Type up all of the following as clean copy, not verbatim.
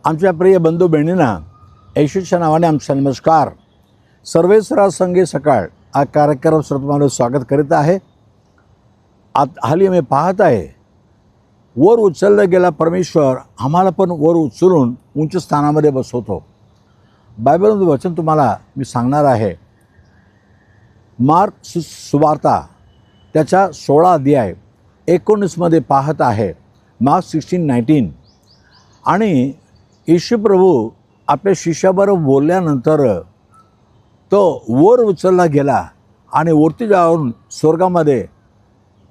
आमच्या प्रिय बंधू बहिणींना येशूच्या नावाने आमचा नमस्कार. सर्वेसरा संगे सकाळ हा कार्यक्रम श्रोत्यांना स्वागत करीत आहे. हल्ली मी पाहत आहे वर उचलला गेला परमेश्वर आम्हाला पण वर उचलून उंच स्थानामध्ये बसवतो. बायबलमध्ये वचन तुम्हाला मी सांगणार आहे. मार्क सुवार्ता त्याच्या 16 अध्याय 19 पाहत आहे. मार्क 16:19. आणि येशू प्रभू आपल्या शिष्याबरोबर बोलल्यानंतर तो वर उचलला गेला आणि वरती जाऊन स्वर्गामध्ये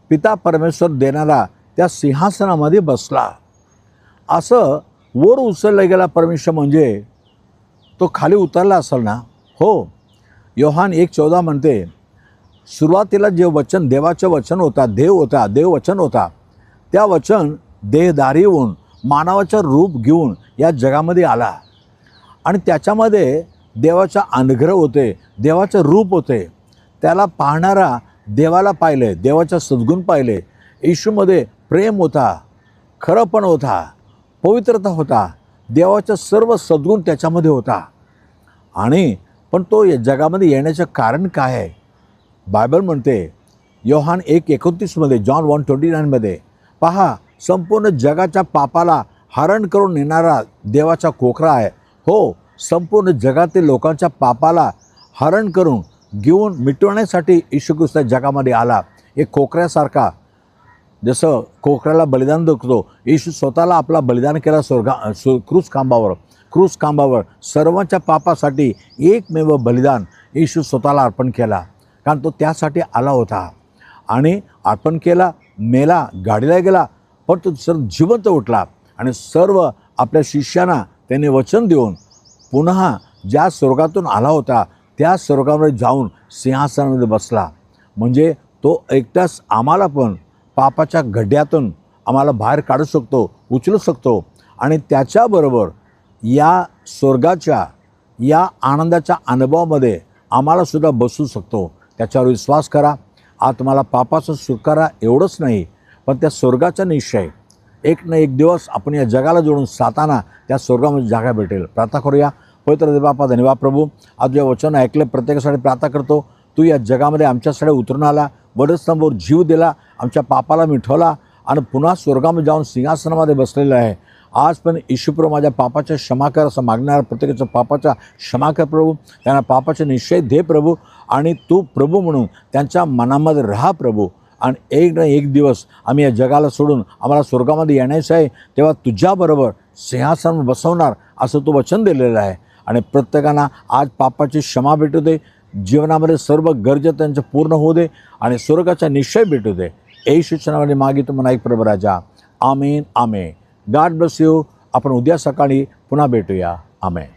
पिता परमेश्वर देणारा त्या सिंहासनामध्ये बसला. असं वर उचलला गेला परमेश्वर म्हणजे तो खाली उतरला असेल ना? हो. योहान 1:14 म्हणते, सुरुवातीला जे वचन देवाचं वचन होता, देव वचन होता, त्या वचन देहधारी होऊन मानवाचं रूप घेऊन या जगामध्ये आला आणि त्याच्यामध्ये देवाचा अनुग्रह होते, देवाचं रूप होते. त्याला पाहणारा देवाला पाहिले, देवाचा सद्गुण पाहिले. येशूमध्ये प्रेम होता, खरंपण होता, पवित्रता होता, देवाचा सर्व सद्गुण त्याच्यामध्ये होता. आणि पण तो या जगामध्ये येण्याचं कारण काय आहे? बायबल म्हणते योहान 1:29 जॉन 1:29 पहा, संपूर्ण जगाच्या पापाला हरण करून नेणारा देवाचा कोकरा आहे. हो, संपूर्ण जगातील लोकांच्या पापाला हरण करून घेऊन मिटवण्यासाठी येशू ख्रिस्त जगामध्ये आला. एक कोकऱ्यासारखा, जसं कोकऱ्याला बलिदान दाखवतो, येशू स्वतःला आपला बलिदान केला क्रूस खांबावर सर्वांच्या पापासाठी एकमेव बलिदान येशू स्वतःला अर्पण केला. कारण तो त्यासाठी आला होता आणि अर्पण केला, मेला, गाडीला गेला, पण तो जिवंत उठला आणि सर्व आपल्या शिष्यांना त्याने वचन देऊन पुन्हा ज्या स्वर्गातून आला होता त्या स्वर्गामध्ये जाऊन सिंहासनामध्ये बसला. म्हणजे तो एकटाच आम्हाला पण पापाच्या गड्ड्यातून आम्हाला बाहेर काढू शकतो, उचलू शकतो आणि त्याच्याबरोबर या स्वर्गाच्या या आनंदाच्या अनुभवामध्ये आम्हालासुद्धा बसू शकतो. त्याच्यावर विश्वास करा. आज तुम्हाला पापाचा सुटकारा एवढंच नाही, पण त्या स्वर्गाचा निश्चय एक ना एक दिवस आपण या जगाला जोडून साताना त्या स्वर्गामध्ये जागा भेटेल. प्रार्थना करूया. पवित्र देव बापा, धन्यवाद प्रभू. आज जे वचन ऐकले प्रत्येकासाठी प्रार्थना करतो. तू या जगामध्ये आमच्यासाठी उतरून आला, वधस्तंभावर जीव दिला, आमच्या पापाला मिटवला आणि पुन्हा स्वर्गामध्ये जाऊन सिंहासनामध्ये बसलेलं आहे. आज पण येशू प्रभू माझ्या पापाच्या क्षमा कर असं मागणारा प्रत्येकाच्या पापाच्या क्षमा कर प्रभू. त्यांना पापाचे निश्चय दे प्रभू आणि तू प्रभू म्हणून त्यांच्या मनामध्ये राहा प्रभू. आणि एक ना एक दिवस आम्ही या जगाला सोडून आम्हाला स्वर्गामध्ये येण्याचं आहे, तेव्हा तुझ्याबरोबर सिंहासन बसवणार असं तू वचन दिलेलं आहे. आणि प्रत्येकांना आज पापाची क्षमा भेटू दे, जीवनामध्ये सर्व गरजा त्यांचं पूर्ण होऊ दे आणि स्वर्गाचा निश्चय भेटू दे. येशूच्या नावाने मागितो म्हणा एक प्रभू राजा. Amen, amen. God bless you. आपण उद्या सकाळी पुन्हा भेटूया. आमेन.